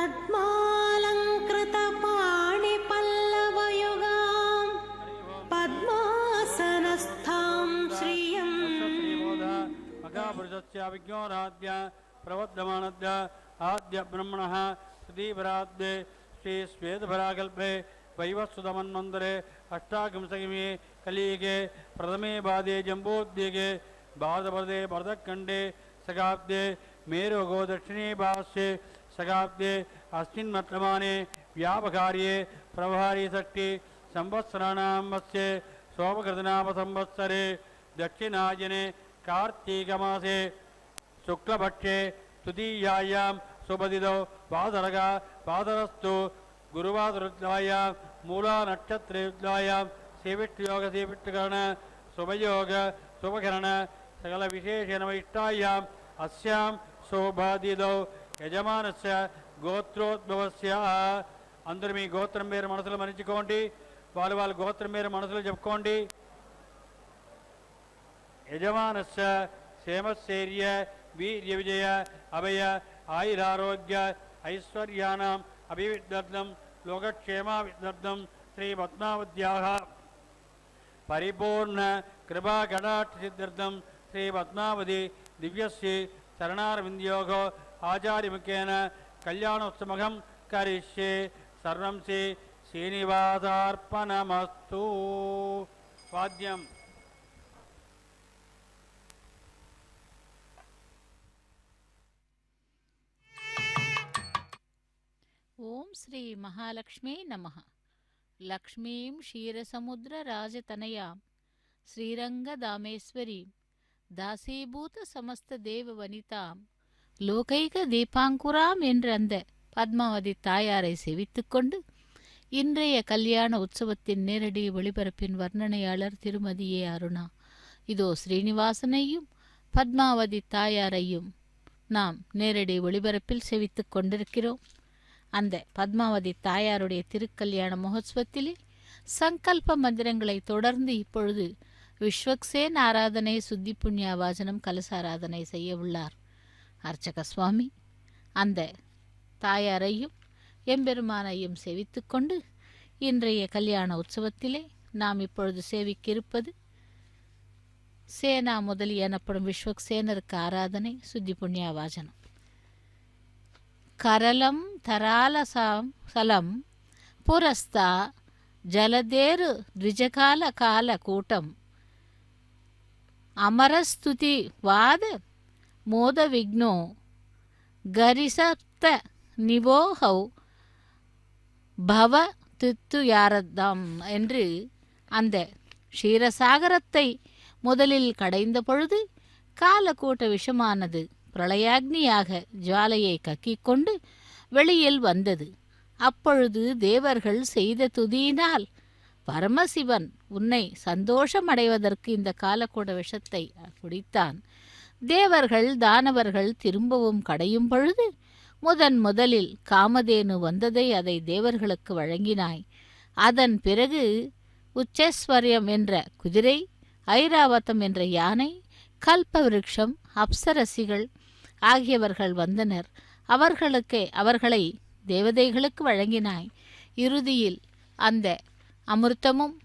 पद्मालङ्कृतपाणिपल्लवयुगां पद्मासनस्थां श्रियम् मगापुरुषस्य विज्ञोराद्य प्रवर्धमानद्य आद्य ब्रह्मणः सुदीपराद्ये श्री श्वेतभराकल्पे वैवस्वतमन्वन्तरे अष्टाविंशतिमे कलियुगे प्रथमे पादे जम्बोद्वेगे भारतवर्षे भरतखण्डे शकाब्दे मेरुगो दक्षिणे भाष्ये शकाब्दे अस्मिन् वर्तमाने व्यापकार्ये प्रभारी षष्ठी संवत्सराणां मध्ये सोमकृतनाम संवत्सरे दक्षिणायने कार्तीकमासे शुक्लपक्षे तृतीयायां सुपदितौ वासरगा वासरस्तु गुरुवासरुद्धायां मूला नक्षत्रेयुद्धायां सेविष्टयोग सेविष्टकरण शुभयोग शुभकरण सकल विशेषेण इष्टायाम् अस्यां शोभादिदौ యజమానస్య గోత్రోద్భవస్య అందరూ మీ గోత్రం పేరు మనసులో మరించుకోండి. వాళ్ళ గోత్రం పేరు మనసులో చెప్పుకోండి. యజమానస్య క్షేమశైర్య వీర్య విజయ అభయ ఆయురారోగ్య ఐశ్వర్యానాం అభివృద్ధ్యర్థం లోకక్షేమాభివృద్ధ్యర్థం శ్రీ పద్మావత్యాః పరిపూర్ణ కృపా కటాక్ష సిద్ధ్యర్థం శ్రీ పద్మావతి దివ్యశ్రీ శరణారవిందయోగో ఆచార్యముఖేన కళ్యాణోత్సవం కరిష్యే. సర్వం శ్రీ శ్రీనివాసార్పణమస్తు. వాద్యం ఓం శ్రీ మహాలక్ష్మీ నమః. లక్ష్మీం క్షీరసముద్రరాజతనయాం శ్రీరంగదామేశ్వరీం தாசீபூத சமஸ்த தேவ வனிதாம் லோகைக தீபாங்குராம் என்ற அந்த பத்மாவதி தாயாரை செவித்துக்கொண்டு இன்றைய கல்யாண உற்சவத்தின் நேரடி ஒளிபரப்பின் வர்ணனையாளர் திருமதி ஏ. அருணா இதோ ஸ்ரீனிவாசனையும் பத்மாவதி தாயாரையும் நாம் நேரடி ஒளிபரப்பில் செவித்துக் கொண்டிருக்கிறோம். அந்த பத்மாவதி தாயாருடைய திருக்கல்யாண மகோத்சவத்திலே சங்கல்ப மந்திரங்களை தொடர்ந்து இப்பொழுது விஸ்வக்சேன் ஆராதனை சுத்தி புண்ணிய வாசனம் கலசாராதனை செய்ய உள்ளார் அர்ச்சக சுவாமி. அந்த தாயாரையும் எம்பெருமானையும் சேவித்துக்கொண்டு இன்றைய கல்யாண உற்சவத்திலே நாம் இப்பொழுது சேவிக்கிருப்பது சேனா முதலி எனப்படும் விஸ்வக்சேனருக்கு ஆராதனை சுத்தி புண்ணிய வாசனம். கரலம் தராலசாம் சலம் புரஸ்தா ஜலதேரு த்விஜகால கால கூட்டம் அமரஸ்துதி வாத மோத விக்னோ கரிசப்த நிவோஹௌ பவ தித்து யாரதாம் என்று அந்த க்ஷீரசாகரத்தை முதலில் கடைந்த பொழுது காலக்கூட்ட விஷமானது பிரளயாக்னியாக ஜுவாலையை கக்கிக்கொண்டு வெளியில் வந்தது. அப்பொழுது தேவர்கள் செய்த துதியினால் பரமசிவன் உன்னை சந்தோஷமடைவதற்கு இந்த காலக்கூட விஷத்தை குடித்தான். தேவர்கள் தானவர்கள் திரும்பவும் கடையும் பொழுது முதலில் காமதேனு வந்ததை அதை தேவர்களுக்கு வழங்கினாய். அதன் பிறகு உச்சேஸ்வரியம் என்ற குதிரை, ஐராவதம் என்ற யானை, கல்பவிருட்சம், அப்சரசிகள் ஆகியவர்கள் வந்தனர். அவர்களை தேவதைகளுக்கு வழங்கினாய். இறுதியில் அந்த அமிர்தமும்,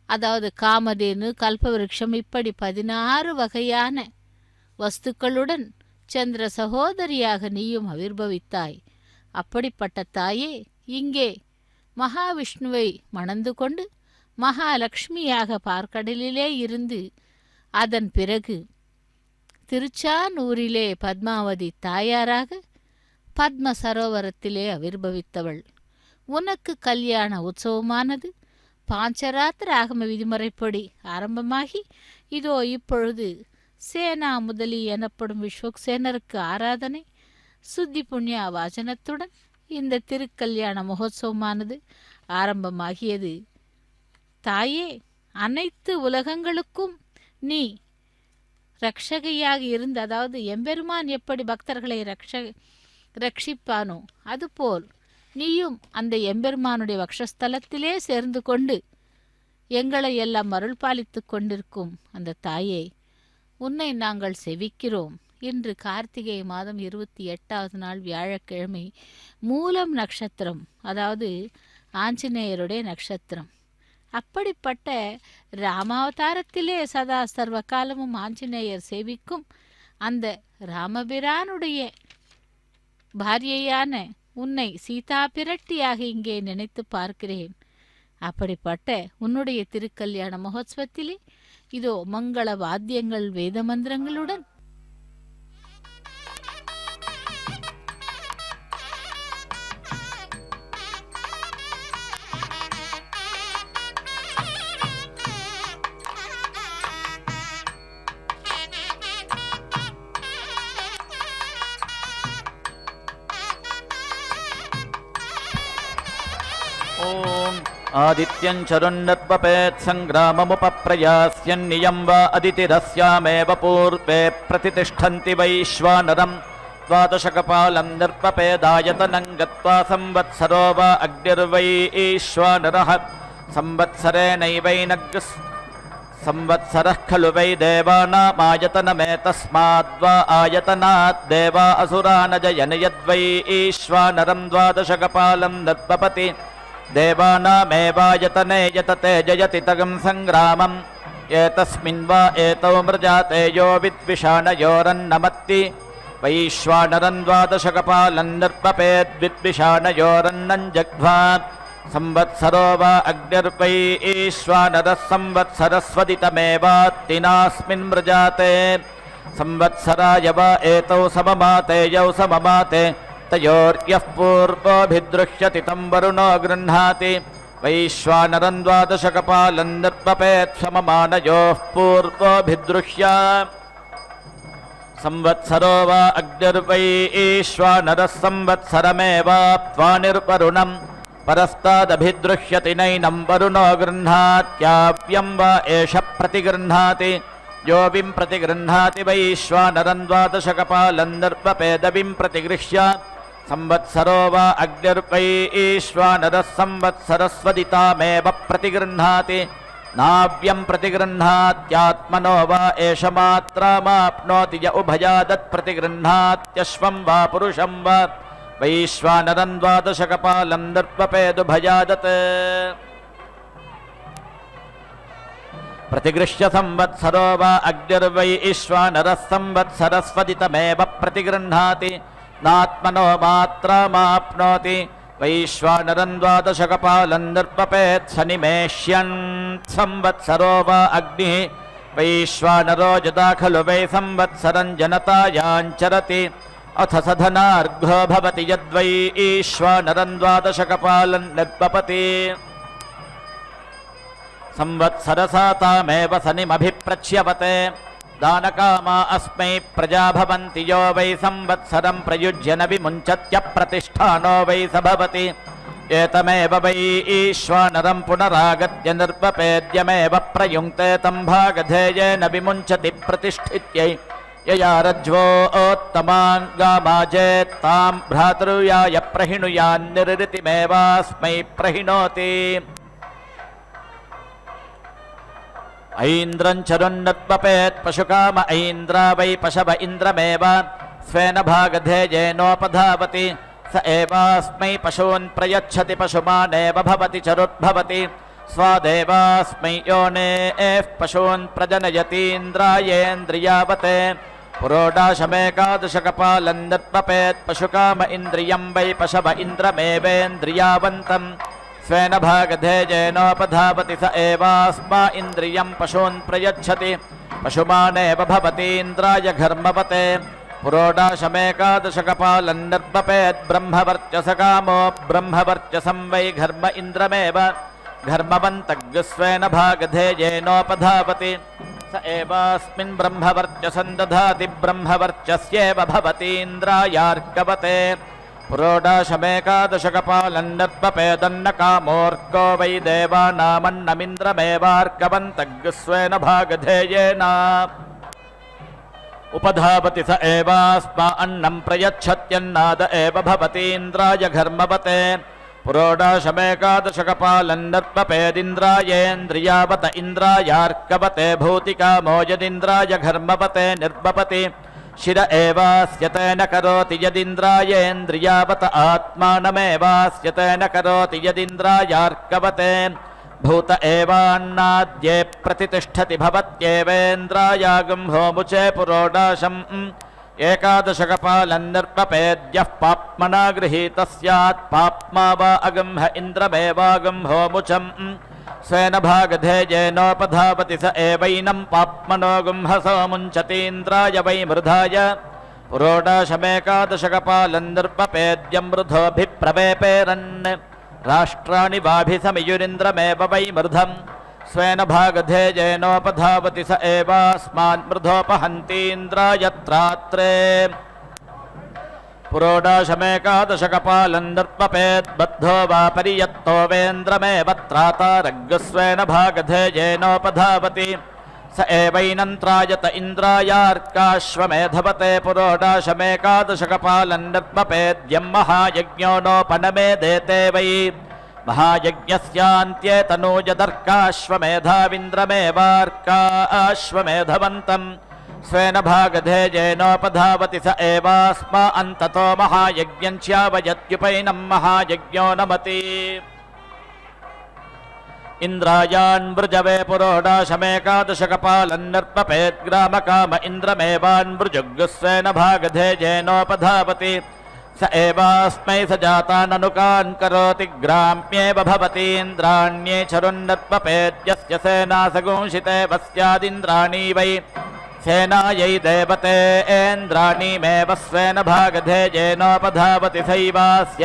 அதாவது காமதேனு, கல்பவிருட்சம், இப்படி 16 வகையான வஸ்துக்களுடன் சந்திர சகோதரியாக நீயும் ஆவிர்பவித்தாய். அப்படிப்பட்ட தாயே, இங்கே மகாவிஷ்ணுவை மணந்து கொண்டு மகாலட்சுமியாக பார்க்கடலிலே இருந்து அதன் பிறகு திருச்சானூரிலே பத்மாவதி தாயாராக பத்ம சரோவரத்திலே ஆவிர்பவித்தவள். உனக்கு கல்யாண உற்சவமானது பாஞ்சராத்திர ஆகம விதிமுறைப்படி ஆரம்பமாகி இதோ இப்பொழுது சேனா முதலி எனப்படும் விஸ்வக்சேனருக்கு ஆராதனை சுத்தி புண்ணிய வாசனத்துடன் இந்த திருக்கல்யாண மகோத்சவமானது ஆரம்பமாகியது. தாயே, அனைத்து உலகங்களுக்கும் நீ ரக்ஷகையாக இருந்து, அதாவது எம்பெருமான் எப்படி பக்தர்களை ரட்சிப்பானோ அதுபோல் நீயும் அந்த எம்பெருமானுடைய வக்ஷஸ்தலத்திலே சேர்ந்து கொண்டு எங்களை எல்லாம் அருள் பாலித்து கொண்டிருக்கும் அந்த தாயே, உன்னை நாங்கள் செவிக்கிறோம். இன்று கார்த்திகை மாதம் 28வது நாள் வியாழக்கிழமை, மூலம் நட்சத்திரம், அதாவது ஆஞ்சநேயருடைய நட்சத்திரம். அப்படிப்பட்ட ராமாவதாரத்திலே சதா சர்வ காலமும் ஆஞ்சநேயர் சேவிக்கும் அந்த ராமபிரானுடைய பாரியையான உன்னை சீதா பிரட்டியாக இங்கே நினைத்து பார்க்கிறேன். அப்படிப்பட்ட உன்னுடைய திருக்கல்யாண மகோத்சவத்திலே இதோ மங்கள வாத்தியங்கள் வேத மந்திரங்களுடன் आदित्यं चरुन्नर्पपेत् सङ्ग्राममुपप्रयास्यन्नियं वा अदितिरस्यामेव पूर्वे प्रतितिष्ठन्ति वैश्वानरं द्वादशकपालं नर्पपेदायतनं गत्वा संवत्सरो वा अग्निर्वै ईश्वानरः संवत्सरेणैवैनग् संवत्सरः खलु वै देवानामायतनमेतस्माद्वा आयतनात् देवा असुरा न जयनयद्वै ईश्वानरं द्वादशकपालं नर्पपति देवानामेवायतने यतते जयति तगं सङ्ग्रामम् एतस्मिन् वा एतौ मृजाते यो विद्विषाणयोरन्नमत्ति वैश्वानरं द्वादशकपालं नर्पपेद्विद्विषाणयोरन्नं जग्ध्वा संवत्सरो वा अग्निर्वै ईश्वानरः संवत्सरस्वदितमेवात्तिनास्मिन् मृजाते संवत्सराय वा एतौ सममाते यौ सममाते तयोर्यः पूर्वोऽभिदृश्यति तं वरुणो गृह्णाति वैश्वानरं द्वादशकपालं नर्पपेत् सममानयोः पूर्वोऽभिदृश्य संवत्सरो वा अग्निर्वै ईश्वानरः संवत्सरमेवाप्त्वा निर्वरुणं परस्तादभिदृश्यति नैनं वरुणो गृह्णात्याव्यं वा एष प्रतिगृह्णाति योऽविं प्रतिगृह्णाति वैश्वानरं द्वादशकपालं नर्पपेदविं प्रतिगृह्य संवत्सरो वा अग्निर्वै ईश्वानरः संवत्सरस्वदितामेव प्रतिगृह्णाति नाव्यं प्रतिगृह्णात्यात्मनो वा एष मात्रामाप्नोति य उभयादत्प्रतिगृह्णात्यश्वं वा पुरुषं वा वैश्वानरं द्वादशकपालं नर्पपेदुभयादत् प्रतिगृह्य संवत्सरो वा अग्निर्वै ईश्वानरः संवत्सरस्वदितमेव प्रतिगृह्णाति नात्मनो मात्रामाप्नोति वैश्वानरं द्वादशकपालं नर्पपेत् सनिमेष्यन् संवत्सरो वा अग्निः वैश्वानरो यदा खलु वै संवत्सरं जनतायाञ्चरति अथ सधनार्घो भवति यद्वै ईश्वानरं द्वादशकपालं नर्पपति संवत्सरसातामेव सनिमभिप्रच्यवते दानकामा अस्मै प्रजा भवन्ति यो वै संवत्सरं प्रयुज्य न विमुञ्चत्यप्रतिष्ठानो वै स भवति एतमेव वै ईश्वानरं पुनरागत्य नर्पपेद्यमेव प्रयुङ्क्ते तं भागधेयेन विमुञ्चति प्रतिष्ठित्यै यया रज्वोत्तमाङ्गामाजेत्तां भ्रातृयाय प्रहिणुयान्निरृतिमेवास्मै प्रहिणोति ऐन्द्रं चरुन्नर्पपेत् पशुकाम ऐन्द्रा वै पशव इन्द्रमेव स्वेन भागधेयेनोपधावति स एवास्मै पशून् प्रयच्छति पशुमानेव भवति चरुद्भवति स्वादेवास्मै योनेः पशून् प्रजनयतीन्द्रायेन्द्रियावते पुरोडाशमेकादशकपालं नर्पपेत् पशुकाम इन्द्रियं वै पशव इन्द्रमेवेन्द्रियावन्तम् स्वेन भागधेयेनोपधावति स एवास्मा इन्द्रियं पशून् प्रयच्छति पशुमानेव भवतीन्द्राय घर्मवते पुरोडाशमेकादशकपालं नर्पपेत् ब्रह्मवर्चसकामो ब्रह्मवर्चसं वै घर्म इन्द्रमेव घर्मवन्तग्स्वेन भागधेयेनोपधावति स एवास्मिन् ब्रह्मवर्चसं दधाति ब्रह्मवर्चस्येव भवतीन्द्रायार्कवते पुरोडाशमेकादशकपालं नर्पपेदन्नकामोऽर्को वै देवानामन्नमिन्द्रमेवार्कवन्तग्स्वेन भागधेयेन उपधावति स एवास्मा अन्नं प्रयच्छत्यन्नाद एव भवतीन्द्राय घर्मवते पुरोडाशमेकादशकपालं नर्पपेदिन्द्रायेन्द्रियावत इन्द्रायार्कवते भूतिकामो यदिन्द्राय घर्मवते निर्वपति शिर एवास्य तेन करोति यदिन्द्रायेन्द्रियावत आत्मानमेवास्य तेन करोति यदिन्द्रायार्कवते भूत एवान्नाद्ये प्रतिष्ठति भवत्येवेन्द्रायागुम्भो मुचे पुरोडाशम् एकादशकपालन्निर्पपेद्यः पाप्मना गृहीतः स्यात् पाप्मा वा अगम्ह इन्द्रमेवागुम्भो मुचम् स्वेन भागधेयेनोपधावति स एवैनं पाप्मनो गुम्हसो मुञ्चतीन्द्राय वै मृधाय पुरोडाशमेकादशकपालन्निर्पपेद्यं मृधोऽभिप्रवेपेरन् राष्ट्राणि वाभिसमियुरिन्द्रमेव वै मृधम् स्वेन भागधेयेनोपधावति स एवास्मान् मृधोपहन्तीन्द्रायत्रात्रे पुरोडाशमेकादशकपालन्निर्पपेद्बद्धो वा परियत्तो वेन्द्रमेव त्रातारग्स्वेन भागधेयेनोपधावति स एवैनन्त्रायत इन्द्रायार्काश्वमेधवते पुरोडाशमेकादशकपालन्निर्पपेद्यं महायज्ञो नोपनमेदेते वै महायज्ञस्यान्त्ये तनूजदर्काश्वमेधाविन्द्रमेवार्काश्वमेधवन्तम् स्वेन भागधेयेनोपधावति स एवास्मा अन्ततो महायज्ञञ्च्यावयत्युपैनं महायज्ञो नमति इन्द्रायान् वृजवे पुरोडाशमेकादशकपालन्निर्पपेद्ग्रामकाम इन्द्रमेवान् वृजुग्स्वेन भागधेयेनोपधावति स एवास्मै स जाताननुकान् करोति ग्राम्येव भवतीन्द्राण्ये चरुन्नर्पपेद्यस्य सेना सगुंशिते वस्यादिन्द्राणी वै सेनायै देवते ऐन्द्राणीमेव स्वेन भागधेयेनोपधावति सैवास्य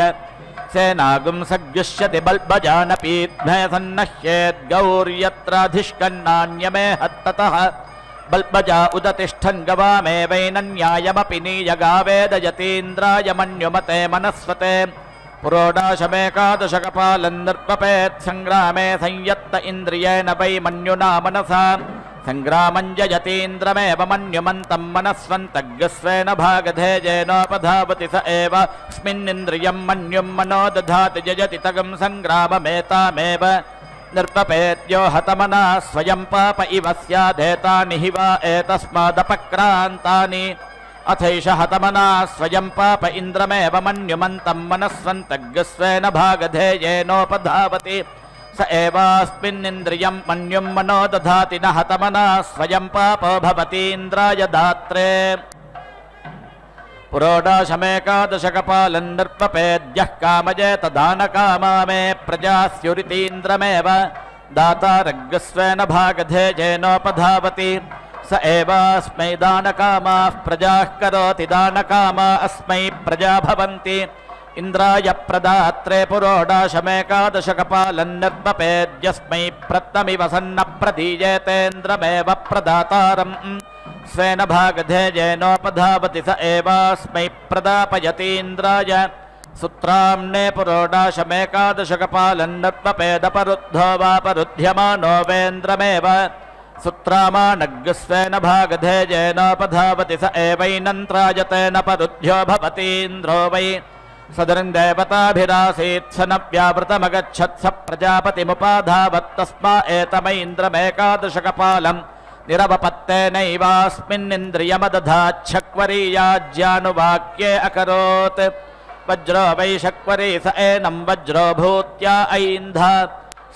सेनागुं सग्युष्यति बल्बजानपीध्मे सन्नह्येद्गौर्यत्राधिष्कन्नान्यमे हत्ततः बल्बजा उदतिष्ठन् गवामेवैनन्यायमपि नीयगावेदयतीन्द्राय मन्युमते मनस्वते पुरोडाशमेकादशकपालन्निर्पपेत् सङ्ग्रामे संयत्त इन्द्रियेण वै मन्युना मनसा सङ्ग्रामं जयतीन्द्रमेव मन्युमन्तं मनस्वन्तग्स्वेन भागधेयेनोपधावति स एव स्मिन्निन्द्रियं मन्युं मनो दधाति जयति तगं सङ्ग्राममेतामेव निर्पपेद्यो हतमना स्वयं पाप इव स्यादेतानि हि वा एतस्मादपक्रान्तानि अथैष हतमना स्वयं पाप इन्द्रमेव मन्युमन्तं मनस्वन्तग्स्वेन भागधेयेनोपधावति स एवास्मिन्निन्द्रियं मन्युं मनो दधाति न हतमना स्वयं पापो भवतीन्द्राय दात्रे पुरोडाशमेकादशकपालन्निर्पपेद्यः कामयेत दानकामा मे प्रजास्युरितीन्द्रमेव दातारग्स्वेन भागधेयेनोपधावति स एवास्मै दानकामाः प्रजाः करोति दानकामा अस्मै प्रजा भवन्ति इन्द्राय प्रदात्रे पुरोडाशमेकादशकपालन्निर्पपेद्यस्मै प्रत्नमिव सन्न प्रदीयेतेन्द्रमेव प्रदातारम् स्वेन भागधेयेनोपधावति स एवास्मै प्रदापयतीन्द्राय सुत्राम्ने पुरोडाशमेकादशकपालन्निर्पपेदपरुद्धो वा परुध्यमानो वेन्द्रमेव सुत्रामानग्स्वेन भागधेयेनोपधावति स एवैनन्त्रायतेन परुध्यो भवतीन्द्रो वै सदृन्देवताभिरासीत् स न व्यावृतमगच्छत् स प्रजापतिमुपाधावत्तस्मा एतमैन्द्रमेकादशकपालम् निरवपत्तेनैवास्मिन्निन्द्रियमदधाच्छक्वरीयाज्यानुवाक्ये अकरोत् वज्रो वै शक्वरी स एनं वज्रो भूत्या ऐन्धा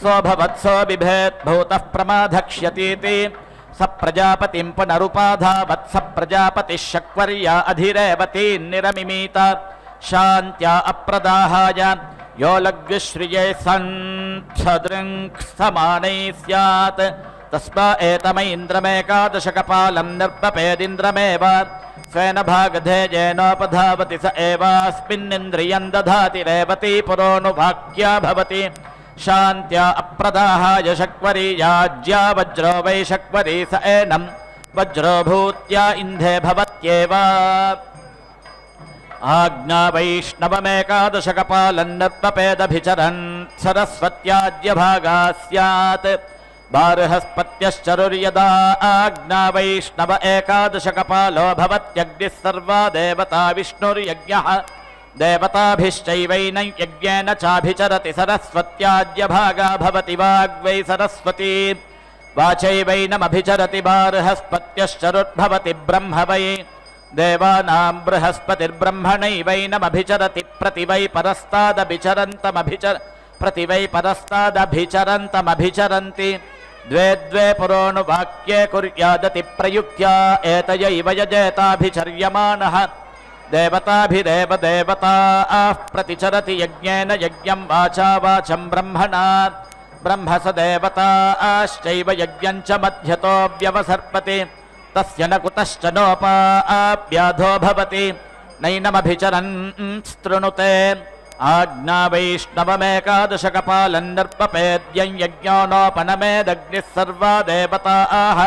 सोऽभवत्सो बिभेत् भूतः प्रमाधक्ष्यतीति स प्रजापतिं पुनरुपाधावत् स प्रजापतिः शक्वर्या अधिरेवतीन्निरमिमीत शान्त्या अप्रदाहाय यो लग्श्रिये सन्सदृङ्समानैः स्यात् तस्मा एतमैन्द्रमेकादशकपालं निर्पपेदिन्द्रमेव स्वेन भागधेयेनोपधावति स एवास्मिन्निन्द्रियं दधाति रेवती पुरोऽनुवाक्या भवति शान्त्या अप्रदाहाय शक्वरीयाज्या वज्रो वै शक्वरी स एनं वज्रो भूत्या इन्धे भवत्येव आज्ञा वैष्णवमेकादशकपालन्निर्पपेदभिचरन् सरस्वत्याज्यभागा स्यात् बार्हस्पत्यश्चरुर्यदा आज्ञा वैष्णव एकादशकपालो भवत्यग्निः सर्वा देवता विष्णुर्यज्ञः देवताभिश्चैवैनं यज्ञेन चाभिचरति सरस्वत्याज्यभागा भवति वाग्वै सरस्वती वाचैवैनमभिचरति बार्हस्पत्यश्चरुर्भवति ब्रह्म वै देवानां बृहस्पतिर्ब्रह्मणैवैनमभिचरति प्रति वै परस्तादभिचरन्तमभिचरन्ति द्वे द्वे पुरोऽनुवाक्ये कुर्यादति प्रयुक्त्या एतयैव यजेताभिचर्यमाणः देवताभिरेव देवताः प्रतिचरति यज्ञेन यज्ञं वाचा वाचं ब्रह्मणा ब्रह्म स देवताश्चैव यज्ञं च मध्यतो व्यवसर्पति तस्य न कुतश्च नोपाव्याधो भवति नैनमभिचरन् स्तृणुते आज्ञा वैष्णवमेकादशकपालन्नर्पपेद्यं यज्ञो नोपनमेदग्निः सर्वा देवताः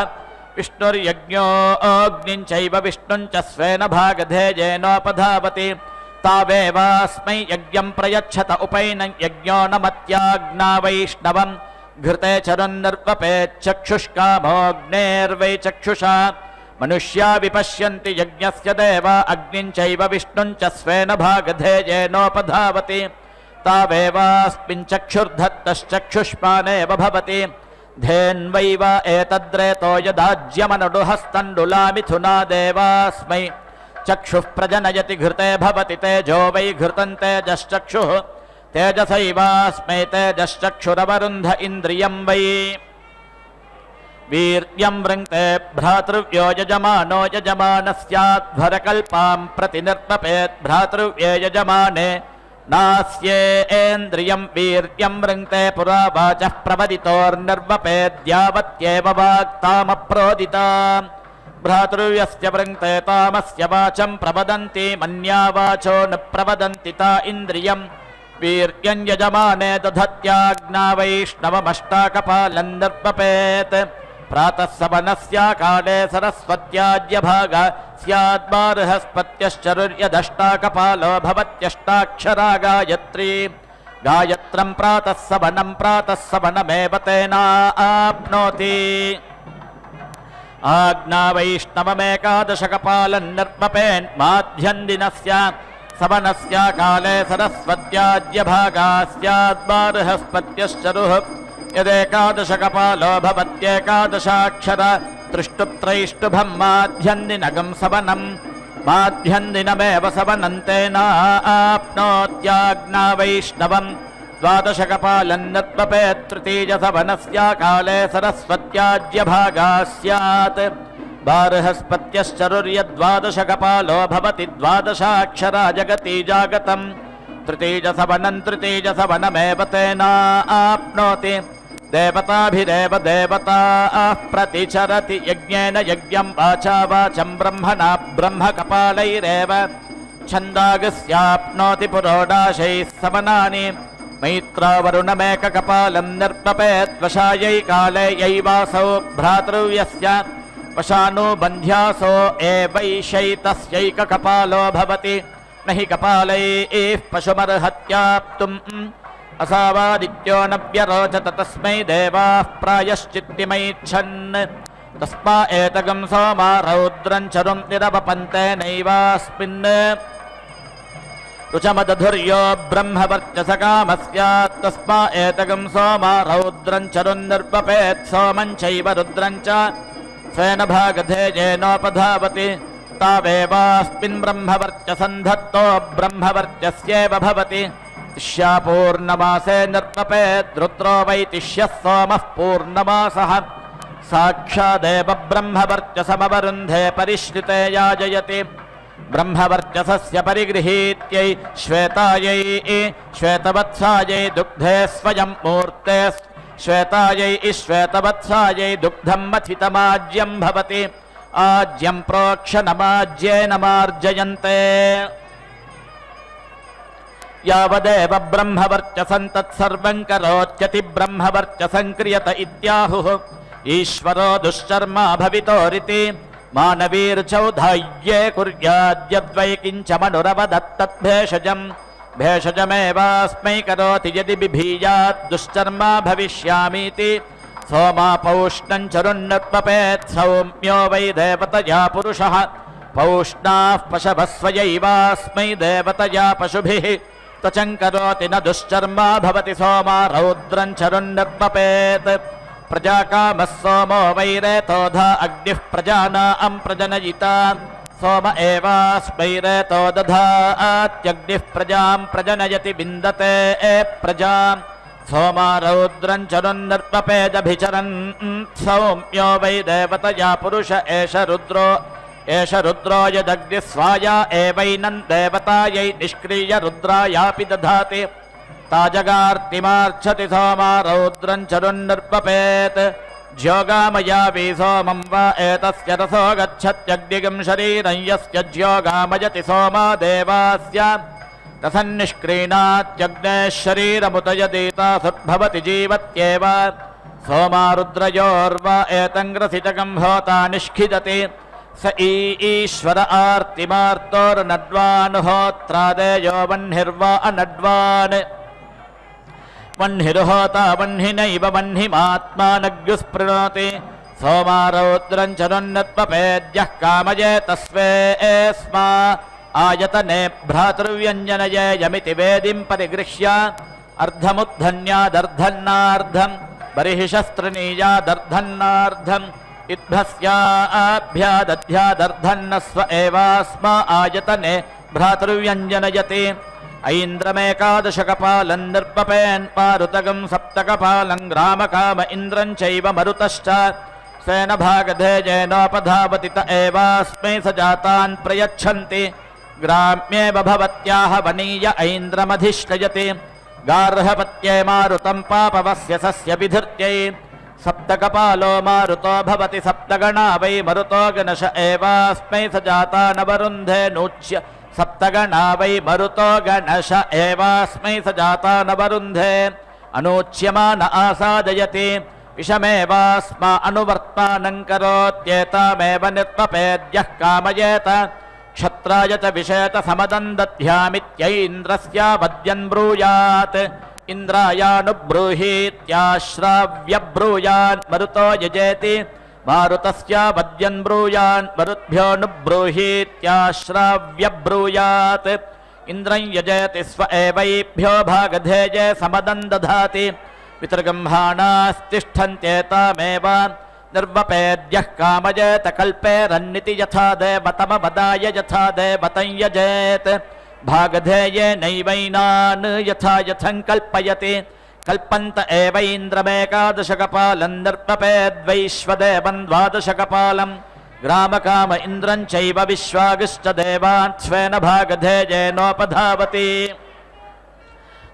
विष्णुर्यज्ञोऽग्निञ्चैव विष्णुञ्च स्वेन भागधेयेनोपधावति तावेवास्मै यज्ञं प्रयच्छत उपैनं यज्ञो न मत्याज्ञा वैष्णवं घृते चरुन्नर्वपेच्छक्षुष्कामोऽग्नेर्वै चक्षुषा मनुष्या विपश्यन्ति यज्ञस्य देवा अग्निञ्चैव विष्णुञ्च स्वेन भागधेयेनोपधावति तावेवास्मिन् चक्षुर्धत्तश्चक्षुष्मानेव भवति धेन्वैव एतद्रेतो यदाज्यमनुडुहस्तण्डुलामिथुना देवास्मै चक्षुः प्रजनयति घृते भवति तेजो वै घृतं तेजश्चक्षुः तेजसैवास्मै तेजश्चक्षुरवरुन्ध इन्द्रियं वै वीर्यं वृङ्क्ते भ्रातृव्यो यजमानो यजमानस्याध्वरकल्पां प्रति निर्पपेत् भ्रातृव्ये यजमाने नास्येन्द्रियं वीर्यं वृङ्क्ते पुरा वाचः प्रवदितोर्निर्वपेद्यावत्येव वाक्तामप्रोदिता भ्रातृव्यस्य वृङ्क्ते तामस्य वाचं प्रवदन्ति मन्या वाचो न प्रवदन्ति ता इन्द्रियं वीर्यं यजमाने दधत्याज्ञा वैष्णवमष्टाकपालं निर्वपेत् प्रातः सवनस्याकाले सरस्वत्याज्यभाग स्याद्बार्हस्पत्यश्चरुर्यदष्टाकपालो भवत्यष्टाक्षरा गायत्री गायत्रं प्रातः सवनमेव तेनाप्नोति आज्ञा वैष्णवमेकादशकपालं निर्वपेन् माध्यन्दिनस्य सवनस्याकाले सरस्वत्याज्यभागा स्याद्बार्हस्पत्यश्चरुः यदेकादशकपालो भवत्येकादशाक्षर त्रिष्टुप्त्रैष्टुभं माध्यन्दिनगं सवनं माध्यन्दिनमेव सवनं तेनाप्नोत्याज्ञा वैष्णवं द्वादशकपालं निर्वपेत् तृतीयसवनस्याकाले सरस्वत्याज्यभागा स्यात् बार्हस्पत्यश्चरुर्यद्वादशकपालो भवति द्वादशाक्षरा जगति जागतं तृतीयसवनमेव तेनाप्नोति देवताभिरेव देवताः प्रतिचरति यज्ञेन यज्ञं वाचा वाचं ब्रह्मणा ब्रह्मकपालैरेव छन्दागस्याप्नोति पुरोडाशैः सवनानि मैत्रावरुणमेककपालं निर्वपेत् वशायै काले यैवासौ भ्रातृव्यस्य वशानुबन्ध्यासो एवैषैतस्यैककपालो भवति न हि कपालैः पशुमर्हत्याप्तुम् असावादित्यो न व्यरोचत तस्मै देवाः प्रायश्चित्तिमैच्छन् तस्मा एतगं सोमा रौद्रं चरुं निरवपन्ते नैवास्मिन् रुचमदधुर्यो ब्रह्मवर्चसकामस्यात् तस्मा एतगं सोमा रौद्रं चरुन्निर्वपेत् सोमं चैव रुद्रं च स्वेन भागधेयेनोपधावति तावेवास्मिन् ब्रह्मवर्चसं धत्तो ब्रह्मवर्चस्येव भवति तिष्या पूर्णमासे निर्वपेत् रुद्रो वै तिष्यः सोमः पूर्णमासः साक्षादेव ब्रह्मवर्चसमवरुन्धे परिश्रिते याजयति ब्रह्मवर्चसस्य परिगृहीत्यै श्वेतायै श्वेतवत्सायै दुग्धे स्वयं मूर्ते श्वेतायै श्वेतवत्सायै दुग्धं मथितमाज्यं भवति आज्यं प्रोक्षणमाज्येन मार्जयन्ते यावदेव ब्रह्मवर्चसं तत्सर्वं करोत्यति ब्रह्मवर्चसं क्रियत इत्याहुः ईश्वरो दुश्चर्मा भवितोरिति मानवीर्चौधाय्ये कुर्याद्यद्वै किञ्चमनुरवदत्तद्भेषजम् भेषजमेवास्मै करोति यदि बिभीयात् दुश्चर्मा भविष्यामीति सोमापौष्णं चरुन्नत्वपेत् सौम्यो वै देवतया पुरुषः पौष्णाः पशवः स्वयैवास्मै देवतया पशुभिः त्वचं करोति न दुश्चर्मा भवति सोमा रौद्रं चरुन्नत्वपेत् प्रजाकामः सोमो वैरेतोधा अग्निः प्रजानां प्रजनयिता सोम एवास्मै रेतो दधात्यग्निः प्रजां प्रजनयति विन्दते प्रजां सोमा रौद्रं चरुन्नर्पपेदभिचरन् सौम्यो वै देवतया पुरुष एष रुद्रो यदग्निः स्वाया एवैनं देवतायै निष्क्रिय रुद्रायापि दधाति ताजगार्तिमार्च्छति सोमा रौद्रं चरुन्नर्पपेत् ज्योगामयापि सोमं वा एतस्य रसो गच्छत्यग्निगं शरीरं यस्य ज्योगामयति सोमा देवास्य तसन्निष्क्रीणात्यग्नेः शरीरमुत यदीतासुद्भवति जीवत्येव सोमा रुद्रयोर्वा एतङ्ग्रसितकं होता निष्खिदति स ईश्वर आर्तिमार्तोर्नड्वानुहोत्रादेयो वह्निर्वा अनड्वान् वह्निर्होता वह्निनैव वह्निमात्मानग्युस्पृणोति सोमा रौद्रं चरुन्नत्वपेद्यः कामयेतस्वेऽस्मा आयतने भ्रातृव्यञ्जनये यमिति वेदिं परिगृह्य अर्धमुद्धन्यादर्धन्नार्धं बर्हिषस्त्रीणीयादर्धन्नार्धम् इद्भस्याभ्यादध्यादर्धन्नस्व एवास्मा आयतने भ्रातृव्यञ्जनयति ऐन्द्रमेकादशकपालं निर्पपेन् मारुतगं सप्तकपालं ग्रामकाम इन्द्रं चैव मरुतश्च स्वेन भागधेयेनोपधावति त एवास्मै स जातान् प्रयच्छन्ति ग्राम्येव भवत्याह वनीय ऐन्द्रमधिष्ठयति गार्हपत्ये मारुतं पापवस्य सस्य विधृत्यै सप्तकपालो मारुतो भवति सप्तगणा वै मरुतो गणश एवास्मै स जातानवरुन्धे नूच्य सप्तगणा वै मरुतो गणश एवास्मै स जातानवरुन्धे अनूच्यमान आसादयति विषमेवास्मा अनुवर्त्मानं करोत्येतामेव निर्पपेद्यः कामयेत क्षत्राय च विषेत समदं दध्यामित्यैन्द्रस्यावद्यन् ब्रूयात् इन्द्रायानुब्रूहीत्याश्राव्यब्रूयान् मरुतो यजेति मारुतस्यावद्यन् ब्रूयान् मरुद्भ्योऽनुब्रूहीत्याश्राव्यब्रूयात् इन्द्रं यजेति स्व एवैभ्यो भागधेये समदं दधाति पितृगम्हाणास्तिष्ठन्त्येतामेव निर्वपेद्यः कामयेत कल्पेरन्निति यथा देवतमवदाय यथा देवतं यजेत् भागधेये नैवैनान् यथा यथं कल्पयति कल्पन्त एवैन्द्रमेकादशकपालं निर्पपेद्वैश्वदेवं द्वादशकपालं ग्रामकाम इन्द्रं चैव विश्वागिश्च देवान् स्वेन भागधेयेनोपधावति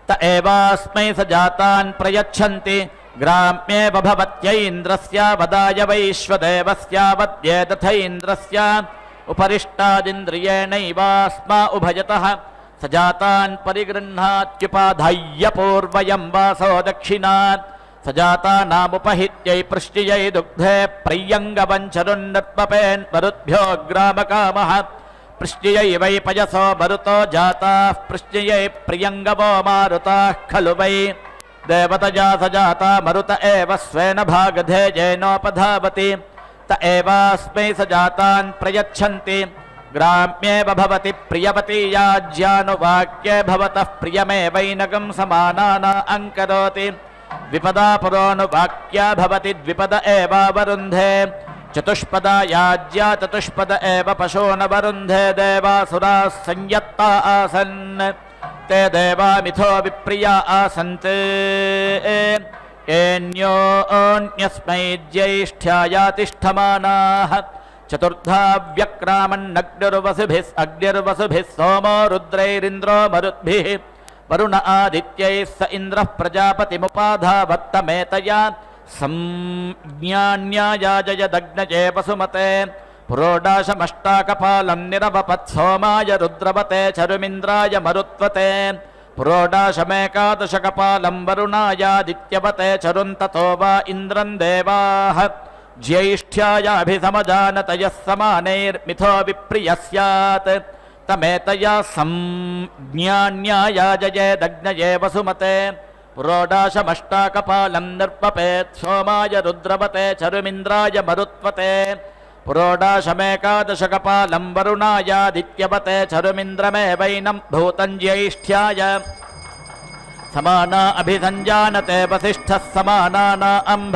त एवास्मै स जातान् प्रयच्छन्ति ग्राम्येव भवत्यैन्द्रस्यावदाय वैश्वदेवस्यावद्ये तथैन्द्रस्य उपरिष्टादिन्द्रियेणैवास्मा उभयतः स जातान् परिगृह्णात्युपाधाय्य पूर्वयं वासो दक्षिणात् स जातानामुपहित्यै पृष्ट्यै दुग्धे प्रय्यङ्गवञ्चरुन्नत्पपेन् मरुद्भ्यो ग्रामकामः पृष्ट्यै वै पयसो मरुतो जाताः पृष्ट्यै प्रियङ्गवो मारुताः खलु वै देवतजा स जाता मरुत एव स्वेन भागधेयेनोपधावति त एवास्मै स जातान् प्रयच्छन्ति ग्राम्येव भवति प्रियवती याज्यानुवाक्ये भवतः प्रियमेवैनकं समानाना अङ्करोति द्विपदा पुरोऽनुवाक्या भवति द्विपद एवावरुन्धे चतुष्पदा याज्या चतुष्पद एव पशूनवरुन्धे देवासुराः संयत्ता आसन् ते देवा मिथो विप्रिया आसन्त् एन्योऽन्यस्मै ज्यैष्ठ्याया तिष्ठमानाः चतुर्धा व्यक्रामन्नग्निर्वसुभिः सोमो रुद्रैरिन्द्रो मरुद्भिः वरुण आदित्यैः स इन्द्रः प्रजापतिमुपाधावत्तमेतया संज्ञान्यायाजयदग्नजे वसुमते पुरोडाशमष्टाकपालं निरवपत् सोमाय रुद्रवते चरुमिन्द्राय मरुत्वते पुरोडाशमेकादशकपालं वरुणायादित्यवते चरुन् ततो वा इन्द्रं देवाः ज्यैष्ठ्यायाभिसमजानतयः समानैर्मिथो विप्रियः स्यात् तमेतया संज्ञान्यायाजयेदग्नये वसुमते पुरोडाशमष्टाकपालं निर्पपेत् सोमाय रुद्रवते चरुमिन्द्राय मरुत्वते पुरोडाशमेकादशकपालं वरुणायादित्यवते चरुमिन्द्रमेवैनं भूतं ज्यैष्ठ्याय समाना अभिसञ्जानते वसिष्ठः समानाना अम्भ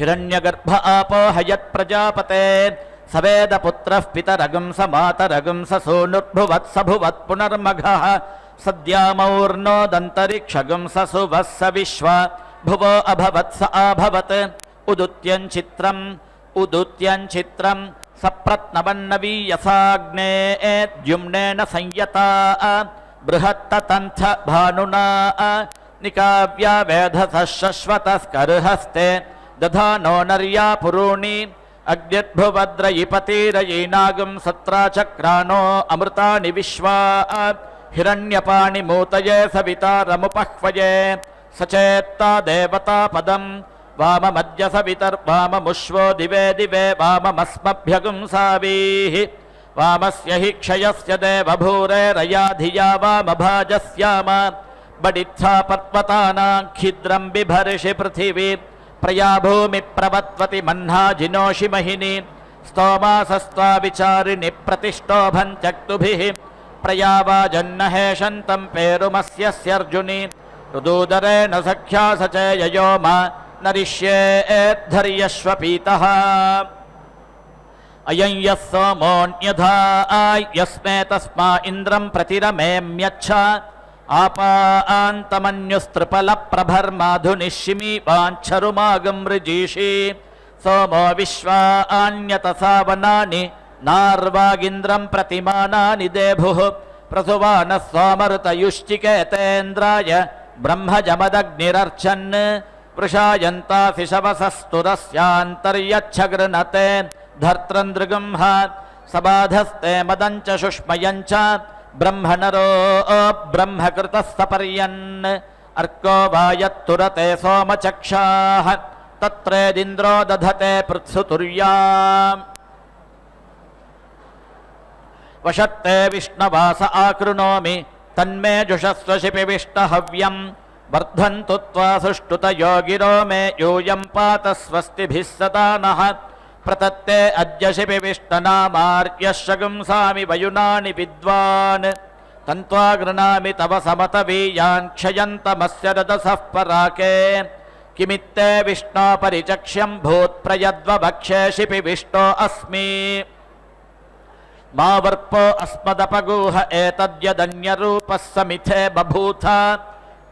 हिरण्यगर्भ आपो हयत्प्रजापते सवेदपुत्रः पितरगं स मातरगं स सूनुर्भुवत् स भुवत् पुनर्मघः सद्यामौर्नोदन्तरिक्षगं स सुवः स विश्वा भुवो अभवत् स आभवत् उदुत्यञ्चित्रम् सप्रत्नवन्नवीयसाग्ने द्युम्नेन संयता बृहत्ततन्थ भानुना निकाव्या वेधसः शश्वतस्कर्हस्ते दधानो नर्या पुरूणि अग्निर्भुवद्रयिपतिरयीनागं सत्राचक्रानो अमृतानि विश्वा हिरण्यपाणिमूतये सवितारमुपह्वये सचेत्ता देवता पदम् वाममद्य सवितर्वाममुष्वो दिवे दिवे वाममस्मभ्यगुंसावीः वामस्य हि क्षयस्य देवभूरेरया धिया वामभाजस्याम बडित्था पर्वतानां खिद्रं बिभर्षि पृथिवी प्रया भूमि प्रवत्वति मह्ना जिनोषि महिनी स्तोमासस्त्वा विचारिणि प्रतिष्ठोभं त्यक्तुभिः प्रया वाजन्नहेशन्तं पेरुमस्यर्जुनि रुदूदरेण सख्या स च ययोम नरिष्येद्धर्यश्वपीतः अयं यः सोमोऽन्यधा यस्मे तस्मा इन्द्रं प्रतिरमेम्यच्छ आपान्तमन्युस्त्रिपलप्रभर्माधुनिशिमी वाञ्छरुमागं ऋजीषि सोमो विश्वान्यतसावनानि नार्वागिन्द्रं प्रतिमानानि देभुः प्रसुवानः सोमऋतयुश्चिकेतेन्द्राय ब्रह्मजमदग्निरर्चन् वृषायन्तासि शवसस्तुरस्यान्तर्यच्छ गृणते धर्तृन्दृगंह सबाधस्ते मदञ्च शुष्मयञ्च ब्रह्मणरो ब्रह्मकृतः सपर्यन् अर्को वा यत्तुरते सोमचक्षाः तत्रेदिन्द्रो दधते पृत्सुतुर्याम् वशत्ते विष्णवास आकृणोमि तन्मे जुषस्व शिपिविष्टहव्यम् वर्धन्तु त्वा सुष्टुतयो गिरो मे यूयं पात स्वस्तिभिः सदा नः प्रतत्ते अद्य शिपिविष्टनामार्यः शगुंसामि वयुनानि विद्वान् तन्त्वा गृणामि तव समतवीयान् क्षयन्तमस्य रदसः पराके किमित्ते विष्णो परिचक्ष्यं भूत्प्रयद्वभक्षे शिपिविष्टो अस्मि मा वर्पो अस्मदपगूह एतद्यदन्यरूपः समिथे बभूथ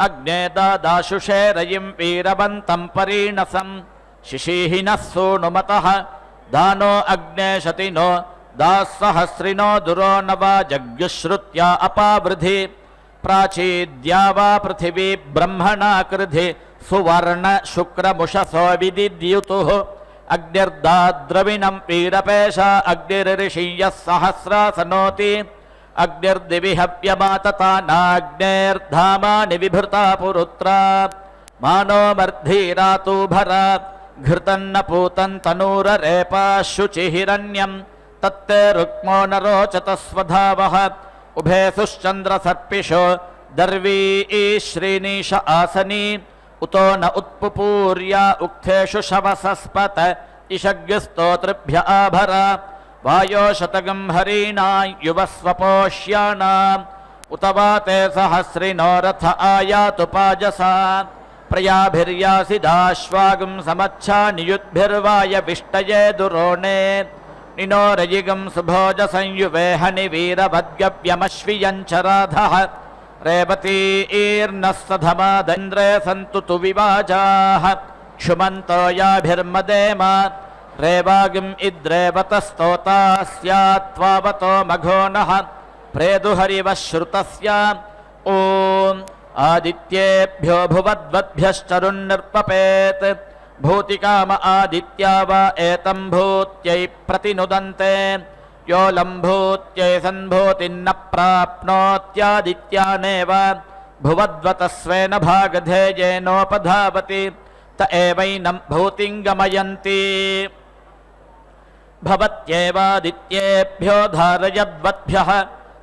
अग्ने दादाशुषे रयिं वीरवन्तं परीणसं शिशीहिनः सूनुमतः दानो अग्ने शतिनो दास्सहस्रिनो दुरो न वा जग्युश्रुत्या अपावृधि प्राचीद्या वा पृथिवी ब्रह्मणा कृधि सुवर्ण शुक्रमुषसो विदिद्युतुः अग्निर्दाद्रविणं वीरपेशा अग्निर्ऋषीयः सहस्रासनोति अग्निर्दिवि हव्यमातता नाग्नेर्धामानि विभृता पुरुत्रा मानो मर्धीरातुभरा घृतन्न पूतं तनूररेपा शुचिहिरण्यं तत्ते रुक्मो न रोचत स्वधावः उभे सुश्चन्द्रसर्पिषो दर्वी श्रीनीश आसनी उतो न उत्पुपूर्या उक्थेषु शवसस्पत इषग्स्तोतृभ्य आभरा वायो शतगं हरीणां युवस्वपोष्याणाम् उत वा ते सहस्रिनो रथ आयातु पाजसा प्रयाभिर्यासिदाश्वागं समच्छा नियुद्भिर्वाय विष्टये दुरोणे निनोरयिगं सुभोजसंयुवेहनि वीरभद्गव्यमश्वियञ्चराधः रेवतीर्नः सधमादेन्द्रे सन्तु तु विवाजाः क्षुमन्तो याभिर्मदेम रेवागिम् इद्रेवतस्तोता स्यात्त्वावतो मघो नः प्रेदुहरिवः श्रुतस्य ॐ आदित्येभ्यो भुवद्वद्भ्यश्चरुन्निर्पपेत् भूतिकाम आदित्या वा एतं भूत्यै प्रतिनुदन्ते यो लम्भूत्यै सन्भूतिन्न प्राप्नोत्यादित्यानेव भुवद्वतस्वेन भागधेयेनोपधावति त एवैनं भूतिं गमयन्ति भवत्येवादित्येभ्यो धारयद्वद्भ्यः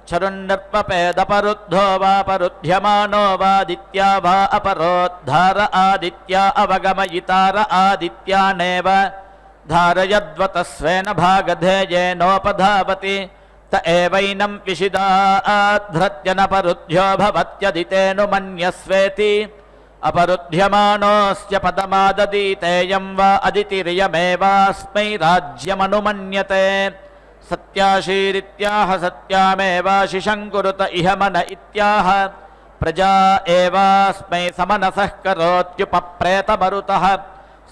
चरुन्निर्पपेदपरुद्धो वा परुध्यमानो वादित्या वा अपरोद्धार आदित्या अवगमयितार आदित्यानेव धारयद्वतस्वेन भागधेयेनोपधावति त एवैनं विशिदाध्रत्य न परुध्यो भवत्यदितेऽनुमन्यस्वेति अपरुध्यमानोऽस्य पदमाददीतेयं वा अदितिरियमेवास्मै राज्यमनुमन्यते सत्याशीरित्याह सत्यामेवाशिशङ्कुरुत इह मन इत्याह प्रजा एवास्मै समनसः करोत्युपप्रेतमरुतः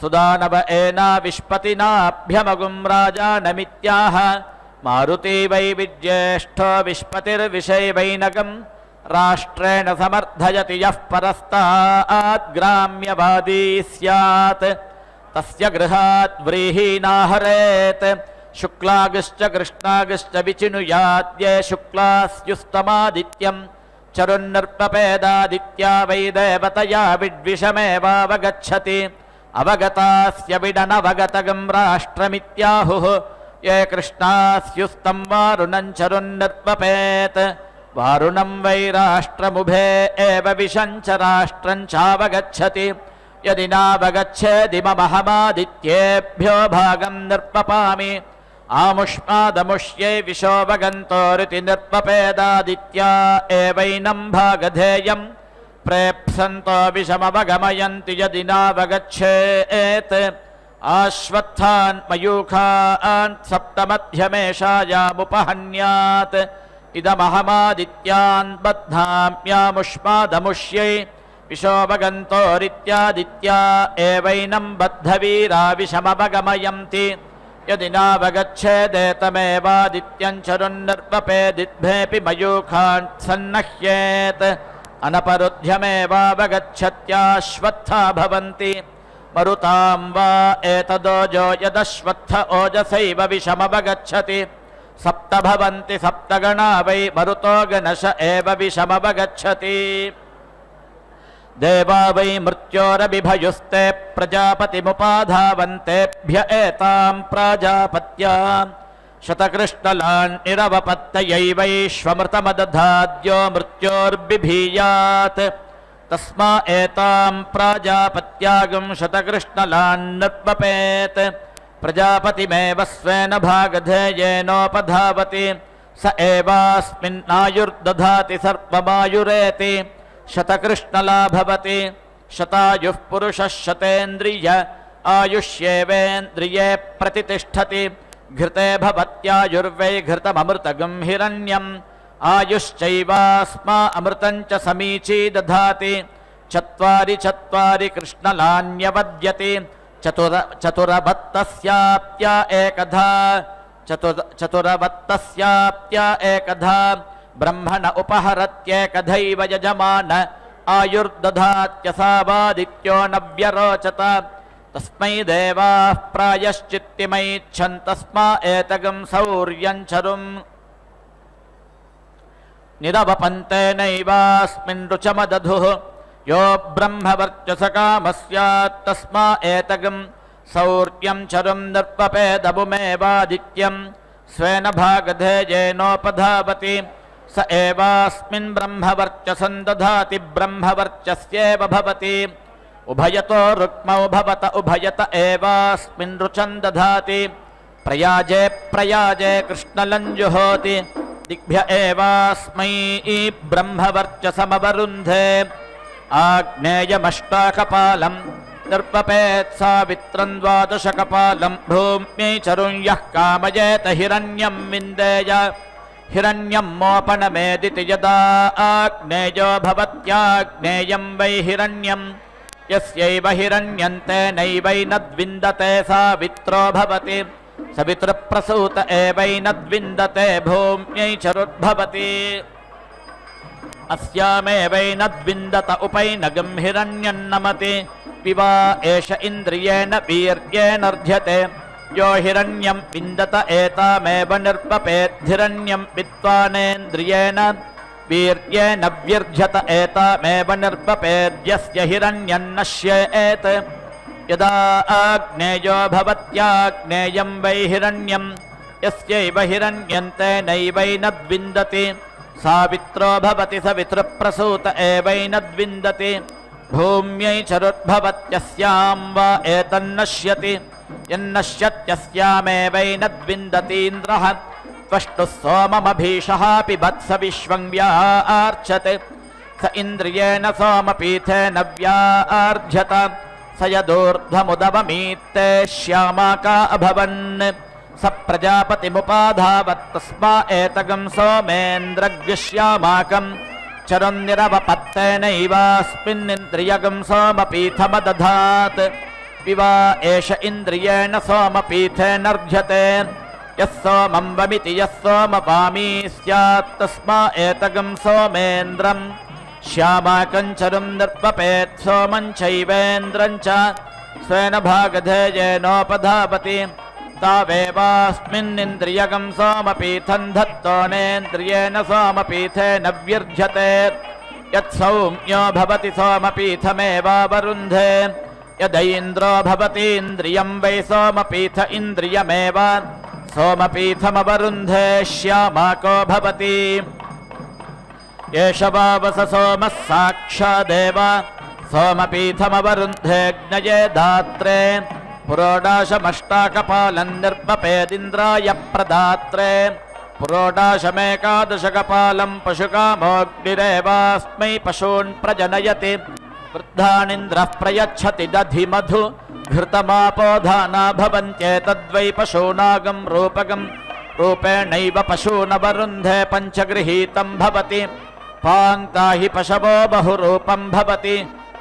सुदानव एना विष्पतिनाभ्यमगुं राजानमित्याह मारुती वै विज्येष्ठो विष्पतिर्विषैवैनगम् राष्ट्रेण समर्थयति यः परस्तात् ग्राम्यवादी स्यात् तस्य गृहात् व्रीहीनाहरेत् शुक्लागश्च कृष्णागश्च विचिनुयाद्ये शुक्लास्युस्तमादित्यं चरुन्नर्पपेदादित्या वै देवतया विद्विषमेवावगच्छति अवगतास्य विडनवगतगं राष्ट्रमित्याहुः ये कृष्णास्युस्तं वारुणं चरुन्नर्पपेत् वारुणं वै राष्ट्रमुभे एव विशञ्च राष्ट्रं चावगच्छति यदि नावगच्छेदिमहमादित्येभ्यो भागं निर्पपामि आमुष्मादमुष्यै विशोऽवगन्तोरिति निर्पपेदादित्या एवैनं भागधेयं प्रेप्सन्तो विषमवगमयन्ति यदि नावगच्छेत् आश्वत्थान् मयूखान् सप्तमध्यमेषायामुपहन्यात् इदमहमादित्यान् बध्नाम्यामुष्मादमुष्यै विशोऽवगन्तोरित्यादित्या एवैनं बद्धवीरा विषमवगमयन्ति यदि नावगच्छेदेतमेवादित्यं चरुन्नर्पपेदिद्भेऽपि मयूखान् सन्नह्येत् अनपरुध्यमेवावगच्छत्याश्वत्था भवन्ति मरुतां वा एतदोजो यदश्वत्थ ओजसैव विषमवगच्छति सप्त भवन्ति सप्तगणा वै मरुतो गणश एव विषमवगच्छति देवा वै मृत्योरभिभयुस्ते प्रजापतिमुपाधावन्तेभ्य एतां प्राजापत्यां शतकृष्णलान् निरवपत्तयैवैश्वमृतमदधाद्यो मृत्योर्बिभीयात् तस्मा एतां प्राजापत्यागं शतकृष्णलान् निर्पपेत् प्रजापतिमेव स्वेन भागधेयेनोपधावति स एवास्मिन्नायुर्दधाति सर्वमायुरेति शतकृष्णला भवति शतायुः पुरुषः शतेन्द्रिय आयुष्येवेन्द्रिये प्रतितिष्ठति घृते भवत्यायुर्वै घृतममृतगं हिरण्यम् आयुश्चैवास्मा अमृतं च समीची दधाति चत्वारि चत्वारि कृष्णलान्यवद्यति चतुरवत्तस्याप्त्या एकधा ब्रह्मण उपहरत्येकधैव यजमान आयुर्दधात्यसावादित्यो न व्यरोचत तस्मै देवाः प्रायश्चित्तिमैच्छन् तस्मा एतगं शौर्यं चरुम् निरवपन्तेनैवास्मिन् रुचमदधुः यो ब्रह्मवर्चसकामस्यात् तस्मा एतगं शौर्यं चरुं निर्पपेदमुमेवादित्यं स्वेन भागधेयेनोपधावति स एवास्मिन् ब्रह्मवर्चसं दधाति ब्रह्मवर्चस्येव भवति उभयतो रुक्मौ भवत उभयत एवास्मिन् रुचं दधाति प्रयाजे प्रयाजे कृष्णलञ्जुहोति दिग्भ्य एवास्मै ब्रह्मवर्चसमवरुन्धे आग्नेयमष्टाकपालं निर्पपेत् सावित्रं द्वादशकपालं भूम्यै चरुं यः कामयेत हिरण्यं विन्देय हिरण्यं मोपनमेदिति यदा आग्नेयो भवत्याग्नेयं वै हिरण्यं यस्यैव हिरण्यं तेनैवैनद्विन्दते सावित्रो भवति सवितृप्रसूत एवैनद्विन्दते भूम्यै चरुर्भवति अस्यामेवैनद्विन्दत उपैनगं हिरण्यं नमति पिबा एष इन्द्रियेण वीर्येणर्ध्यते यो हिरण्यं विन्दत एतामेव निर्पपेद्धिरण्यं विद्वानेन्द्रियेण वीर्येण व्यर्ध्यत एतामेव निर्पपेद्यस्य हिरण्यं नश्येत् यदा आग्नेयो भवत्याग्नेयं वै हिरण्यं यस्यैव हिरण्यं तेनैवैनद्विन्दति सावित्रो भवति सवितृप्रसूत एवैनद्विन्दति भूम्यै चरुर्भवत्यस्यां वा एतन्नश्यति स इन्द्रियेण सोमपीठेन व्यार्ध्यत स यदूर्ध्वमुदवमीत्ते श्यामाका अभवन् स प्रजापतिमुपाधावत्तस्मा एतगं सोमेन्द्रग्श्यामाकं चरुन्निरवपत्तेनैवास्मिन्निन्द्रियगं सोमपीठमदधात् विवा एष इन्द्रियेण सोमपीठेनर्ध्यते यः सोमं वमिति यः सोमवामी स्यात् तस्मा एतगं सोमेन्द्रं श्यामाकं चरुं निर्वपेत् सोमं चैवेन्द्रं च स्वेन भागधेयेनोपधावति तावेवास्मिन्निन्द्रियगं सोमपीठं धत्तोनेन्द्रियेण सोमपीठेन व्यर्ध्यते यत्सौम्यो भवति सोमपीठमेवावरुन्धे यदैन्द्रो भवतीन्द्रियं वै सोमपीठ इन्द्रियमेव सोमपीठमवरुन्धे श्यामाको भवति एष वावस सोमः साक्षादेव सोमपीठमवरुन्धेऽग्नये धात्रे पुरोडाशमष्टाकपालं निर्वपेदिन्द्राय प्रदात्रे पुरोडाशमेकादशकपालं पशुकामोऽग्निरेवास्मै पशून् प्रजनयति वृद्धानिन्द्रः प्रयच्छति दधि मधु घृतमापोधाना भवन्त्येतद्वै पशूनागं रूपकं रूपेणैव पशूनवरुन्धे पञ्चगृहीतं भवति पाङ्क्ता हि पशवो बहुरूपं भवति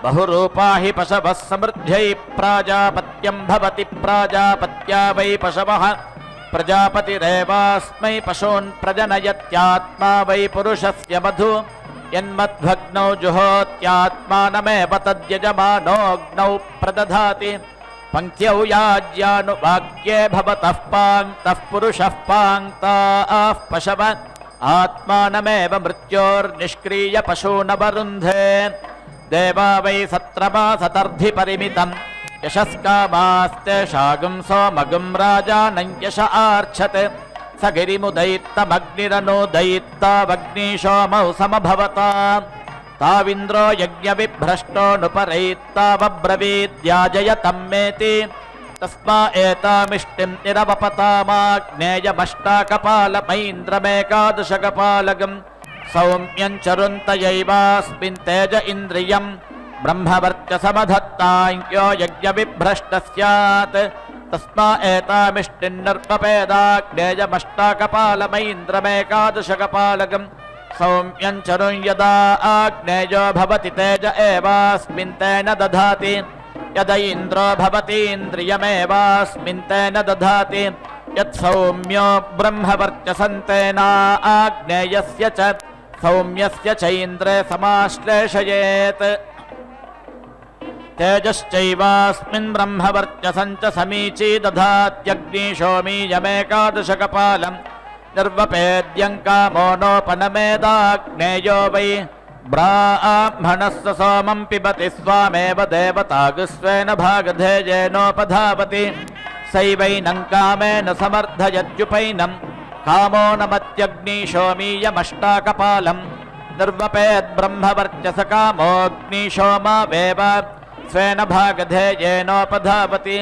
बहुरूपा हि पशवः समृद्ध्यै प्राजापत्यं भवति प्राजापत्या वै पशवः प्रजापतिरेवास्मै पशून् प्रजनयत्यात्मा वै पुरुषस्य मधु यन्मद्भग्नौ जुहोत्यात्मानमेव तद्यजमानोऽग्नौ प्रदधाति पङ्क्त्यौ याज्यानुवाक्ये भवतः पाङ्क्तः पुरुषः पाङ्क्ताः पशव आत्मानमेव मृत्योर्निष्क्रिय पशूनवरुन्धे देवा वै सत्रमासतर्धिपरिमितं यशस्कामास्तेषागं सोमगं राजानं यश आर्च्छत् स गिरिमुदयित्तमग्निरनोदयित्तावग्निशोमौ समभवता ताविन्द्रो यज्ञविभ्रष्टोऽनुपरयित्तावब्रवीद्याजयतं मेति तस्मा एतामिष्टिं निरवपतामाग्नेयमष्टाकपालमैन्द्रमेकादशकपालगं सौम्यं चरुन्तयैवास्मिन् तेज इन्द्रियं ब्रह्मवर्चसमधत्ताङ्क्यो यज्ञविभ्रष्टः स्यात् तस्मा एतामिष्टिन्नर्पपेदाग्नेयमष्टाकपालमैन्द्रमेकादशकपालगं सौम्यं चरुं यदा आग्नेयो भवति तेज एवास्मिन् तेन दधाति यद इन्द्रो भवतीन्द्रियमेवास्मिन् तेन दधाति यत्सौम्यो ब्रह्मवर्चसन्तेना आग्नेयस्य च सौम्यस्य चैन्द्रे समाश्लेषयेत् तेजश्चैवास्मिन् ब्रह्मवर्चसं च समीची दधात्यग्निशोमीयमेकादशकपालं निर्वपेद्यं कामो नोपनमेदाग्नेयो वै ब्राह्मणस्य सोमं पिबति स्वामेव देवतागुस्वेन भागधेयेनोपधावति सैवैनं कामेन समर्थयत्युपैनं कामो नमत्यग्निशोमीयमष्टाकपालं निर्वपेद्ब्रह्मवर्चसकामोऽग्निशोमावेव स्वेन भागधेयेनोपधावति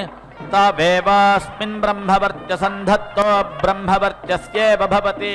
तावेवास्मिन् ब्रह्मवर्चसं धत्तो ब्रह्मवर्चस्येव भवति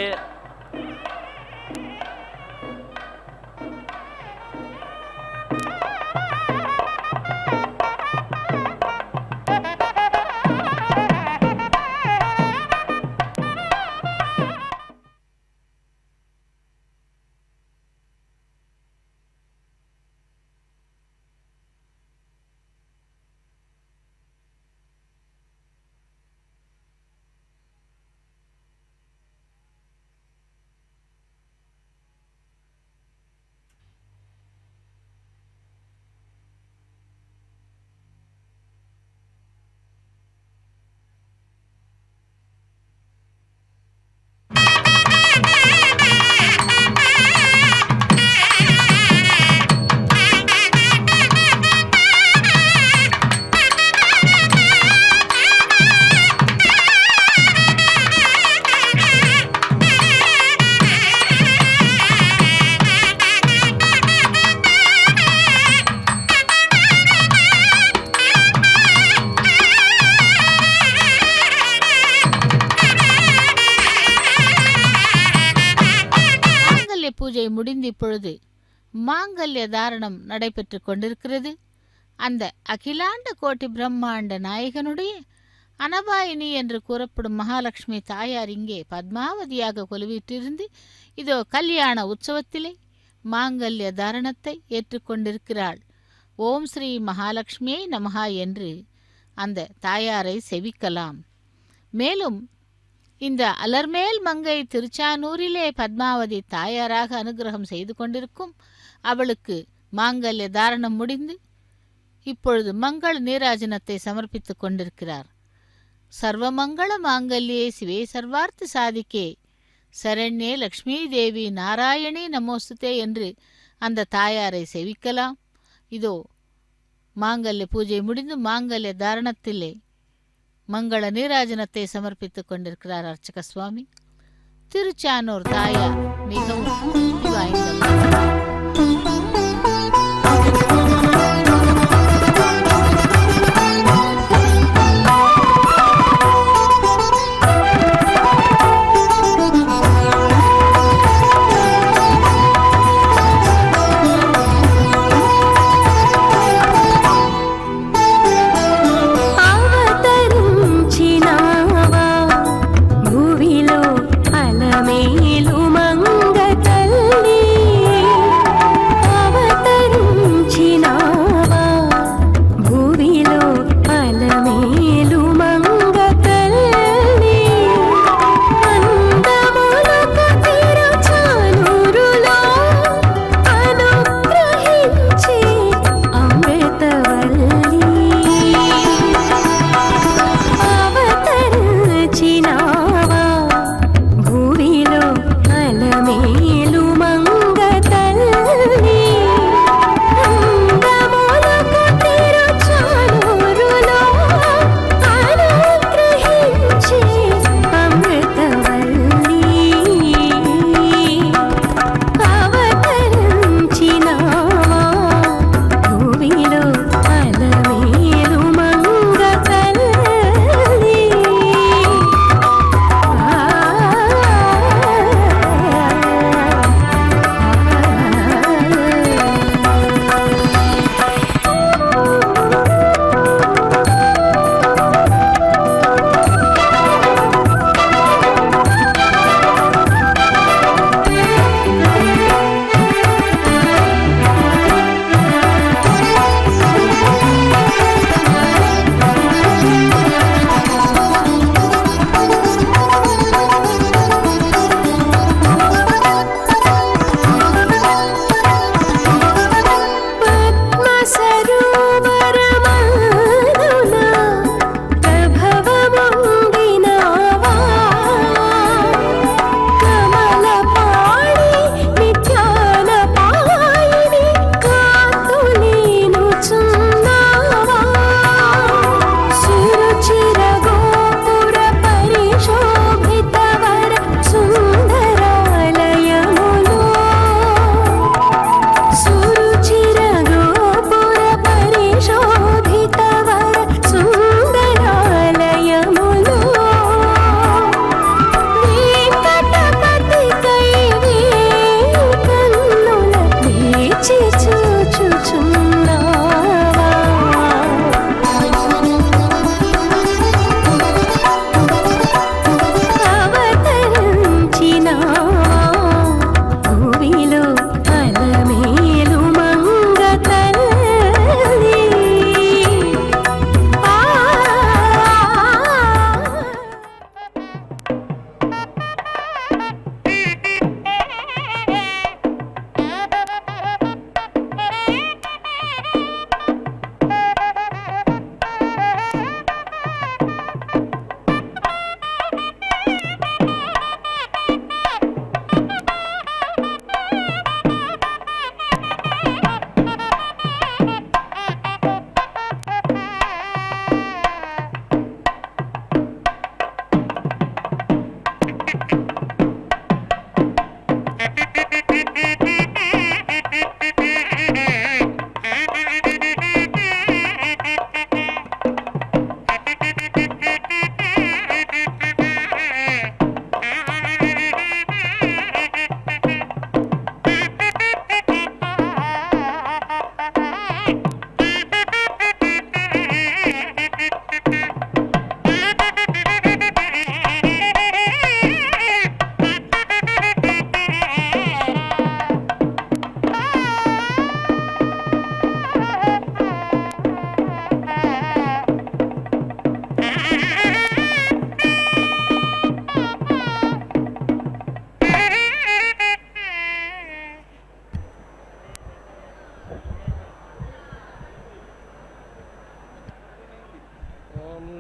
பூஜை முடிந்து இப்பொழுது மாங்கல்ய தாரணம் நடைபெற்று கொண்டிருக்கிறது. அந்த அகிலாண்ட கோட்டி பிரம்மாண்ட நாயகனுடைய அனபாயினி என்று கூறப்படும் மகாலட்சுமி தாயார் இங்கே பத்மாவதியாக கொலுவிட்டிருந்து இதோ கல்யாண உற்சவத்திலே மாங்கல்ய தாரணத்தை ஏற்றுக்கொண்டிருக்கிறாள். ஓம் ஸ்ரீ மகாலட்சுமியை நமஹா என்று அந்த தாயாரை செவிக்கலாம். மேலும் இந்த அலர்மேல் மங்கை திருச்சானூரிலே பத்மாவதி தாயாராக அனுகிரகம் செய்து கொண்டிருக்கும் அவளுக்கு மாங்கல்ய தாரணம் முடிந்து இப்பொழுது மங்கள நீராஜனத்தை சமர்ப்பித்துக் கொண்டிருக்கிறார். சர்வமங்கள மாங்கல்யே சிவே சர்வார்த்த சாதிக்கே சரண்யே லக்ஷ்மி தேவி நாராயணி நமோஸ்துதே என்று அந்த தாயாரை செவிக்கலாம். இதோ மாங்கல்ய பூஜை முடிந்து மாங்கல்ய தாரணத்திலே மங்கள நீராஜனத்தை சமர்ப்பித்துக் கொண்டிருக்கிறார் அர்ச்சக சுவாமி. திருச்சானூர் தாயார் மிகவும் சக்தி வாய்ந்தவர். భూమిలో అలమేలు మంగ తల్లి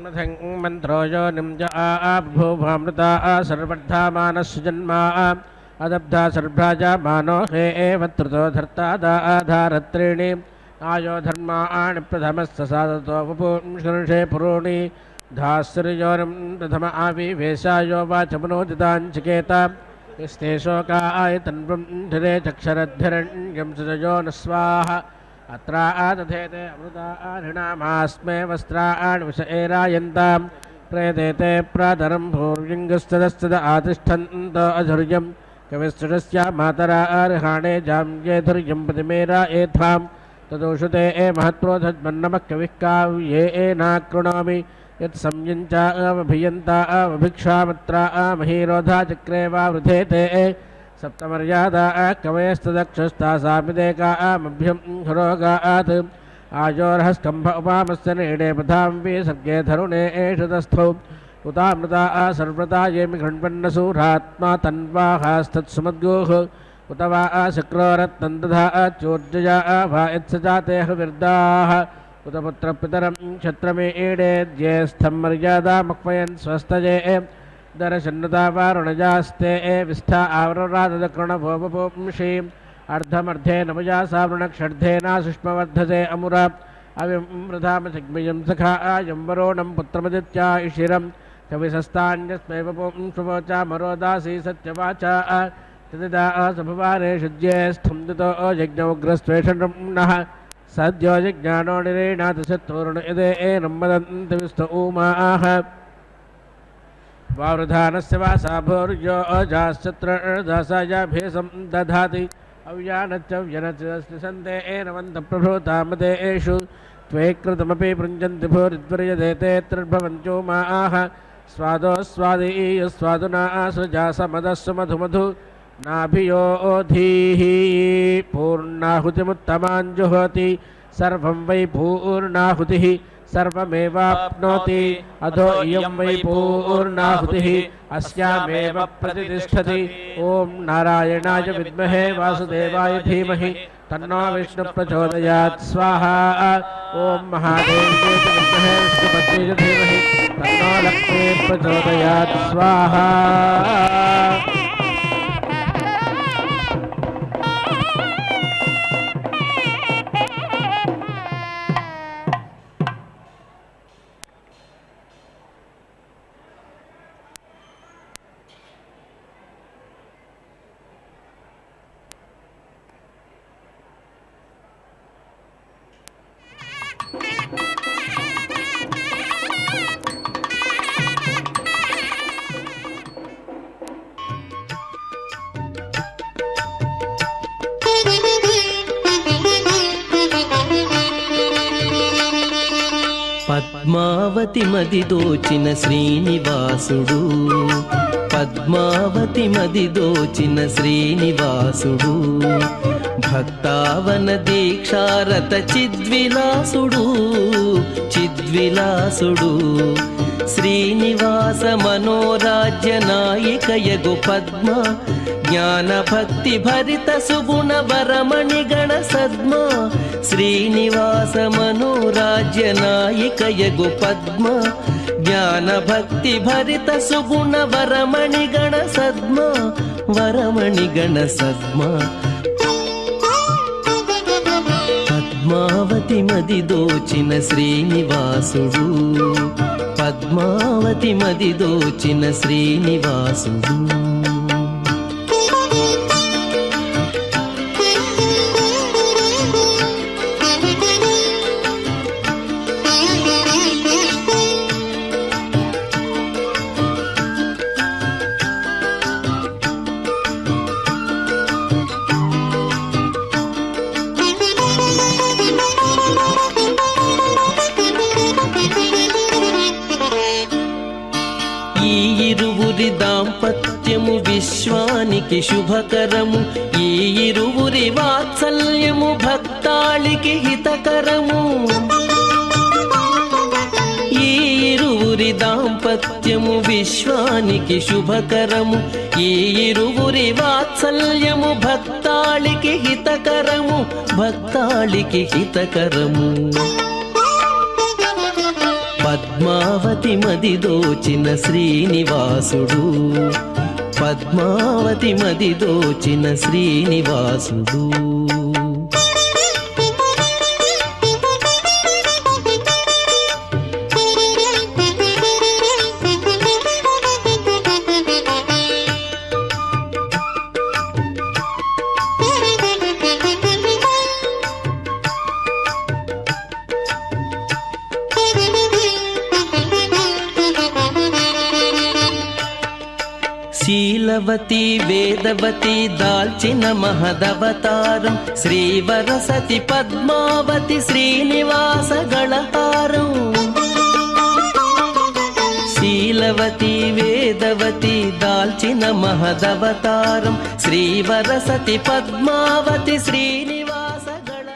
मंत्रो यो निम्ज आभूभामृता सर्वधा मानस्य जन्मा अदब्धा सर्वराजा मानो हे एवत्रतो धर्ता दाधारत्रीणि आयो धर्माणि प्रथमस्य साधतो वपुंशे पुरोणि धास्त्रियोरं प्रथम आविवेशायो वाचमनोदिताञ्चिकेत स्ते शोकायतन्वंधिरे चक्षरद्धिरण्यं सजयो न स्वाहा अत्र आदधेते अमृतार्हिणामास्मे वस्त्राणि विष एरायन्तां प्रेदेते प्रातरं भूर्यङ्गस्तदस्तद आतिष्ठन्त अधुर्यं कविस्तुषस्य मातरा अर्हाणे जाम्ये धुर्यं प्रतिमेरा एथां तदोषुते महत्प्रोधज्मन्नमः कविः काव्ये एनाकृणोमि यत्संयञ्च अवभियन्ता अवभिक्षामत्रा महीरोधा चक्रे वा वृधेते सप्तमर्यादा कवयस्तदक्षस्तासामिदेकामभ्यं हरोगात् आयोर्हस्कम्भ उपामस्य नेडे पथां विसर्गे धरुणे एषतस्थौ उतामृता सर्वता येमि गृण्वन्नसूरात्मा तन्वाहास्तत्सुमद्गोः उत वा शक्रोरत्नं दधा चोर्जया वा यत्सजातेह विर्दाः उत पुत्रपितरं क्षत्रमे एडे ज्येष्ठं मर्यादामक्वयन् स्वस्तये दर्शन्नता वारुणजास्ते विष्ठा आवररादकृणभोपपुंषी अर्धमर्धे नमजा सावृणक्षर्धेना सुष्मवर्धसे अमुरा अविमृधामसिग्मयं सखा आयं वरोणं पुत्रमदित्या इशिरं कविशस्तान्यस्मैव पुंशुवोचा मरोदासी सत्यवाचा तदिदा सभवारे शुज्येस्थं दितो यज्ञोग्रस्त्वेषणं सद्यो यज्ञानो निरेणातशत्तोरुण यदे एनं मदन्ति विस्त ऊमाः वावृधानस्य वासा भूर्यो अजाश्चत्रदासायाभेसं दधाति अव्यानच्चव्यनच्चस्तिसन्ते एनवन्तप्रभूतामदेषु त्वे कृतमपि पृञ्जन्ति भूरिद्वर्यदेते त्रिर्भवन्त्यो माः स्वादोस्वादीयस्वादुना सृजासमदस्सु मधुमधु नाभियोधीः पूर्णाहुतिमुत्तमाञ्जुहोति सर्वं वै पूर्णाहुतिः सर्वमेवाप्नोति अधो इयं वै पूर्णाहुतिः अस्यामेव प्रतिष्ठति ॐ नारायणाय विद्महे वासुदेवाय धीमहि तन्नो विष्णुः प्रचोदयात् स्वाहा ॐ महादेव्यै विद्महे विष्णुपत्न्यै धीमहि तन्नो लक्ष्मीः प्रचोदयात् स्वाहा। పద్మావతి మది దోచిన శ్రీనివాసుడు పద్మావతి మది దోచిన శ్రీనివాసుడు భక్తావన దీక్షారత చిద్విలాసుడు చిద్విలాసుడు శ్రీనివాస మనోరాజ్య నాయికయగు పద్మ జ్ఞాన భక్తి భరిత సుగుణ వరమణి గణ సద్మ శ్రీనివాస మనోరాజ్య నాయికయగు పద్మ జ్ఞాన భక్తి భరిత సుగుణ వరమణి గణ సద్మ వరమణి గణ సద్మ పద్మావతి మది దోచిన శ్రీనివాసుడు పద్మావతి మది దోచిన శ్రీనివాసుడు దాంపత్యము విశ్వానికి శుభకరము ఈ ఇరువురి వాత్సల్యము భక్తాళికి హితకరము ఈ ఇరువురి దాంపత్యము విశ్వానికి శుభకరము ఈ ఇరువురి వాత్సల్యము భక్తాళికి హితకరము భక్తాళికి హితకరము పద్మావతి మది దోచిన శ్రీనివాసుడు, పద్మావతి మది దోచిన శ్రీనివాసుడు. శీలవతి వేదవతి దాల్చిన మహదవతారం, శ్రీవరసతి పద్మావతి శ్రీనివాస గళహారం. శీలవతి వేదవతి దాల్చిన మహదవతారం, శ్రీవరసతి పద్మావతి శ్రీనివాస గళహారం.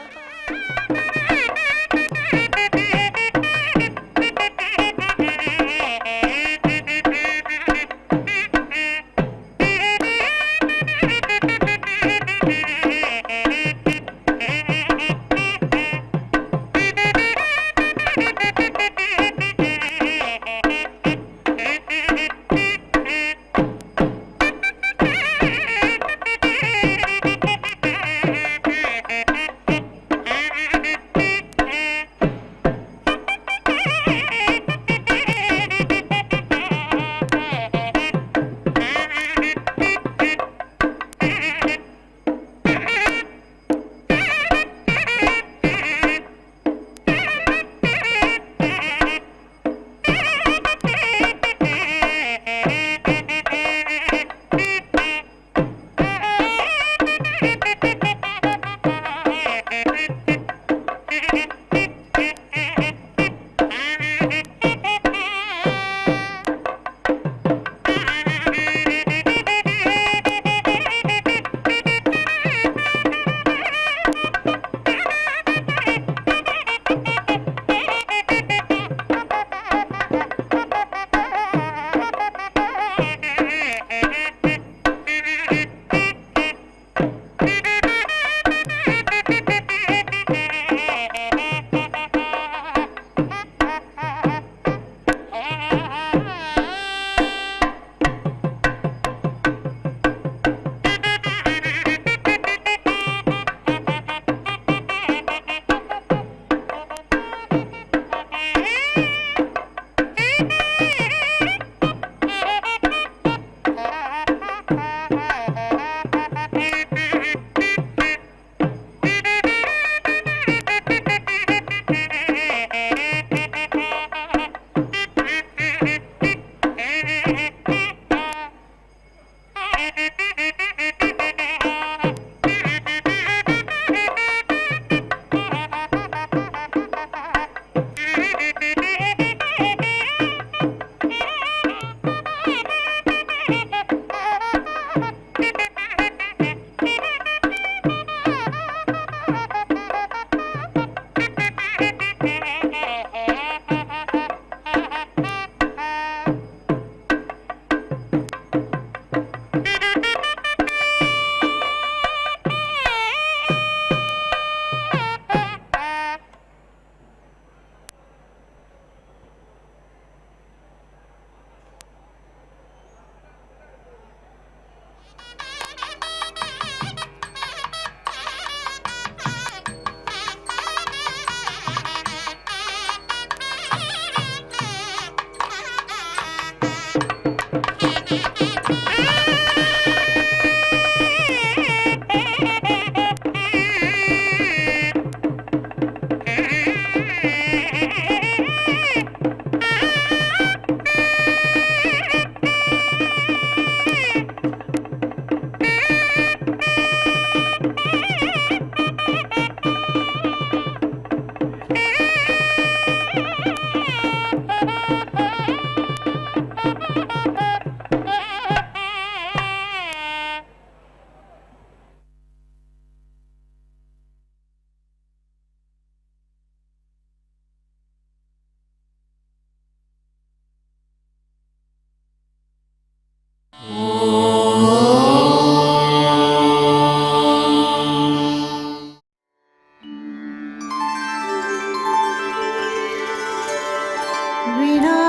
विना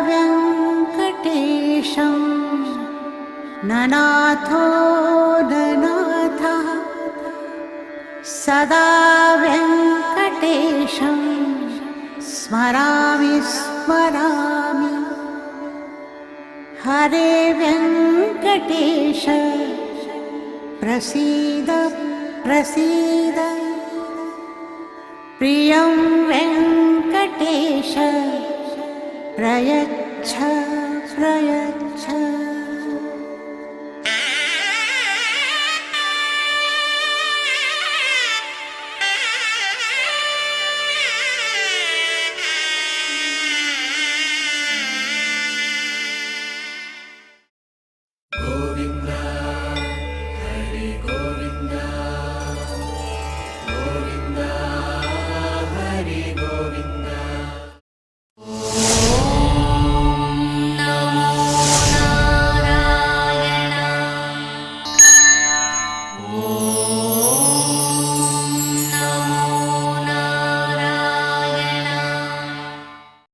वेङ्कटेशं ननाथो ननाथः सदा वेङ्कटेशं स्मरामि स्मरामि। हरे वेङ्कटेश प्रसीद प्रसीद। प्रियं वेङ्कटेश प्रयच्छ प्रयच्छ।